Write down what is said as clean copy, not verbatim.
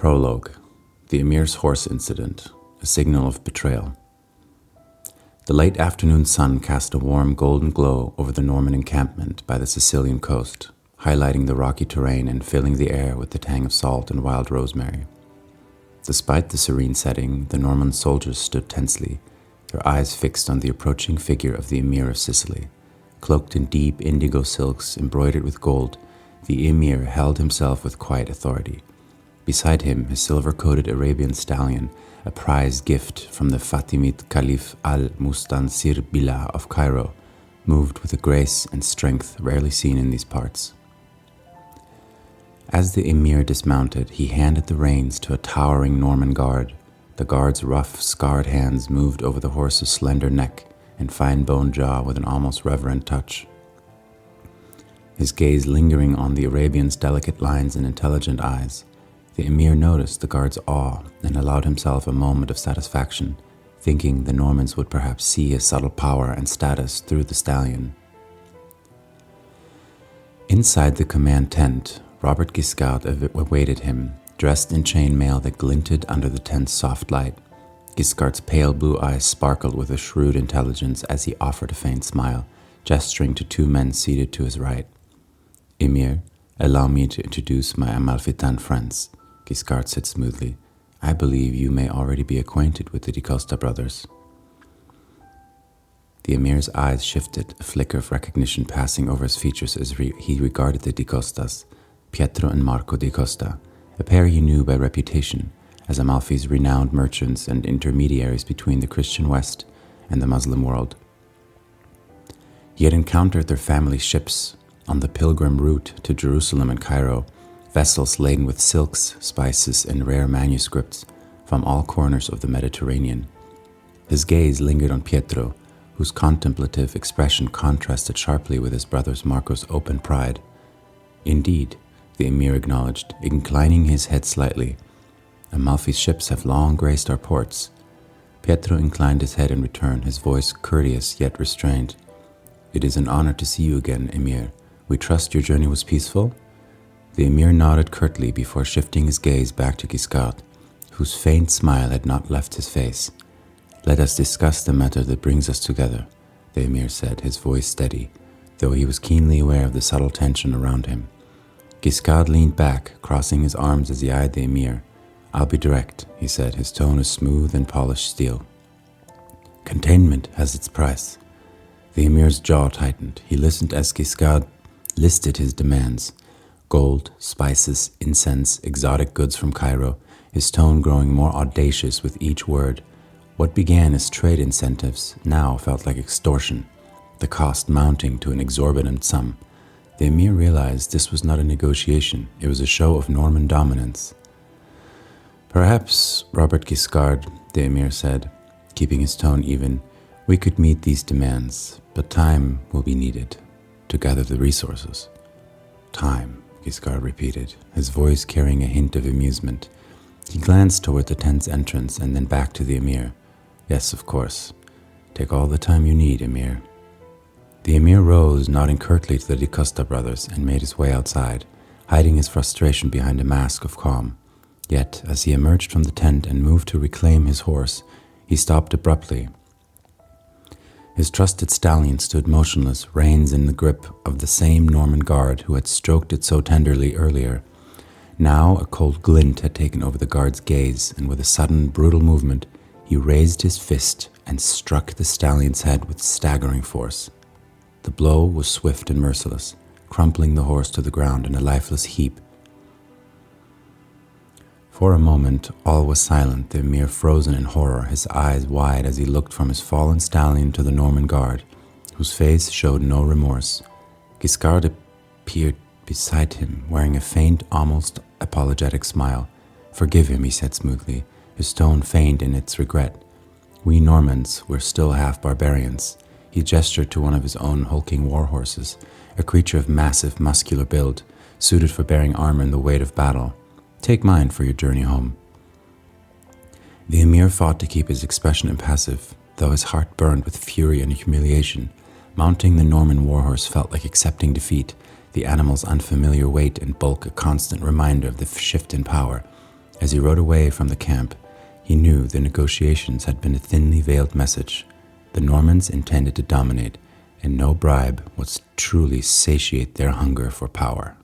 Prologue, the Emir's horse incident, a signal of betrayal. The late afternoon sun cast a warm golden glow over the Norman encampment by the Sicilian coast, highlighting the rocky terrain and filling the air with the tang of salt and wild rosemary. Despite the serene setting, the Norman soldiers stood tensely, their eyes fixed on the approaching figure of the Emir of Sicily. Cloaked in deep indigo silks embroidered with gold, the Emir held himself with quiet authority. Beside him, his silver-coated Arabian stallion, a prized gift from the Fatimid Caliph al-Mustansir Billah of Cairo, moved with a grace and strength rarely seen in these parts. As the Emir dismounted, he handed the reins to a towering Norman guard. The guard's rough, scarred hands moved over the horse's slender neck and fine-boned jaw with an almost reverent touch. His gaze lingering on the Arabian's delicate lines and intelligent eyes, the Emir noticed the guard's awe and allowed himself a moment of satisfaction, thinking the Normans would perhaps see his subtle power and status through the stallion. Inside the command tent, Robert Guiscard awaited him, dressed in chainmail that glinted under the tent's soft light. Guiscard's pale blue eyes sparkled with a shrewd intelligence as he offered a faint smile, gesturing to two men seated to his right. "Emir, allow me to introduce my Amalfitan friends," Guiscard said smoothly. "I believe you may already be acquainted with the Di Costa brothers." The Emir's eyes shifted, a flicker of recognition passing over his features as he regarded the Di Costas, Pietro and Marco di Costa, a pair he knew by reputation as Amalfi's renowned merchants and intermediaries between the Christian West and the Muslim world. He had encountered their family ships on the pilgrim route to Jerusalem and Cairo, vessels laden with silks, spices, and rare manuscripts from all corners of the Mediterranean. His gaze lingered on Pietro, whose contemplative expression contrasted sharply with his brother Marco's open pride. "Indeed," the Emir acknowledged, inclining his head slightly. "Amalfi's ships have long graced our ports." Pietro inclined his head in return, his voice courteous yet restrained. "It is an honor to see you again, Emir. We trust your journey was peaceful?" The Emir nodded curtly before shifting his gaze back to Guiscard, whose faint smile had not left his face. "Let us discuss the matter that brings us together," the Emir said, his voice steady, though he was keenly aware of the subtle tension around him. Guiscard leaned back, crossing his arms as he eyed the Emir. "I'll be direct," he said, his tone as smooth and polished steel. "Containment has its price." The Emir's jaw tightened. He listened as Guiscard listed his demands. Gold, spices, incense, exotic goods from Cairo, his tone growing more audacious with each word. What began as trade incentives now felt like extortion, the cost mounting to an exorbitant sum. The Emir realized this was not a negotiation, it was a show of Norman dominance. "Perhaps, Robert Guiscard," the Emir said, keeping his tone even, "we could meet these demands, but time will be needed to gather the resources." "Time," Guiscard repeated, his voice carrying a hint of amusement. He glanced toward the tent's entrance and then back to the Emir. "Yes, of course. Take all the time you need, Emir." The Emir rose, nodding curtly to the Di Costa brothers, and made his way outside, hiding his frustration behind a mask of calm. Yet, as he emerged from the tent and moved to reclaim his horse, he stopped abruptly. His trusted stallion stood motionless, reins in the grip of the same Norman guard who had stroked it so tenderly earlier. Now a cold glint had taken over the guard's gaze, and with a sudden, brutal movement, he raised his fist and struck the stallion's head with staggering force. The blow was swift and merciless, crumpling the horse to the ground in a lifeless heap. For a moment, all was silent, the Emir frozen in horror, his eyes wide as he looked from his fallen stallion to the Norman guard, whose face showed no remorse. Guiscard appeared beside him, wearing a faint, almost apologetic smile. "Forgive him," he said smoothly, his tone faint in its regret. "We Normans were still half barbarians." He gestured to one of his own hulking war horses, a creature of massive, muscular build, suited for bearing armor in the weight of battle. "Take mine for your journey home." The Emir fought to keep his expression impassive, though his heart burned with fury and humiliation. Mounting the Norman warhorse felt like accepting defeat, the animal's unfamiliar weight and bulk a constant reminder of the shift in power. As he rode away from the camp, he knew the negotiations had been a thinly veiled message. The Normans intended to dominate, and no bribe would truly satiate their hunger for power.